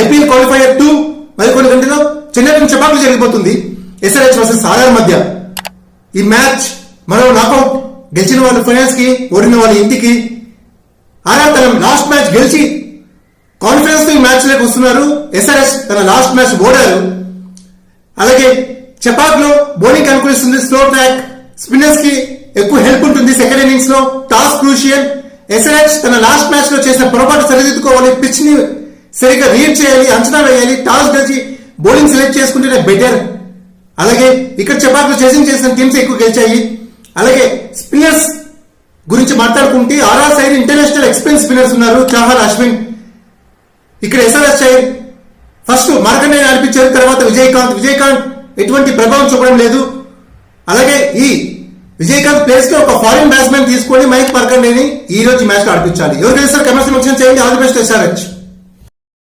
IPL qualifier 2 మరి కొన్ని గంటలో చెన్నై చపాకులు జరిగిపోతుంది ఎస్ఆర్హెచ్ వర్సెస్ సాగర్ మధ్య. ఈ మ్యాచ్ మరో నాకౌట్, గెలిచిన వాళ్ళు ఫైనల్స్ కి, ఓడిన వాళ్ళు ఇంటికి. ఆర్ఆర్ తన లాస్ట్ మ్యాచ్ గెలిచి కాన్ఫిడెన్స్ తో ఈ మ్యాచ్ లోకి వస్తున్నారు. ఎస్ఆర్హెచ్ తన లాస్ట్ మ్యాచ్ ఓడారు. అలాగే చపాక్ లో బౌలింగ్ అనుకూలిస్తుంది, స్లో ట్రాక్, స్పిన్నర్స్ కి ఎక్కువ హెల్ప్ ఉంటుంది సెకండ్ ఇన్నింగ్స్ లో. Toss crucial. ఎస్ఆర్హెచ్ తన లాస్ట్ మ్యాచ్ లో చేసిన పొరపాటు సరిదిద్దుకోవాలి, పిచ్ ని సరిగ్గా రీడ్ చేయాలి, అంచనా వేయాలి, టాస్ గెలిచి బౌలింగ్ సెలెక్ట్ చేసుకుంటేనే బెటర్. అలాగే ఇక్కడ చపాక్ లో చేసింగ్ చేసిన టీమ్స్ ఎక్కువ గెలిచాయి. అలాగే స్పిన్నర్స్ గురించి మాట్లాడుకుంటే RR side international experience spinners ఉన్నారు, చాహల్, అశ్విన్. ఇక్కడ ఎస్ఆర్హెచ్ సైడ్ ఫస్ట్ మార్కండే ఆడిపించారు, తర్వాత విజయకాంత్ ఎటువంటి ప్రభావం చూపడం లేదు. అలాగే ఈ విజయకాంత్ ప్లేస్ లో ఒక ఫారిన్ బ్యాట్స్మెన్ తీసుకొని మైక్ మార్కండేని ఈ రోజు మ్యాచ్ లో ఆడిపించాలి. ఎవరు గెలుస్తారు కమెంట్స్ మెన్షన్ చేయండి. All the best SRH.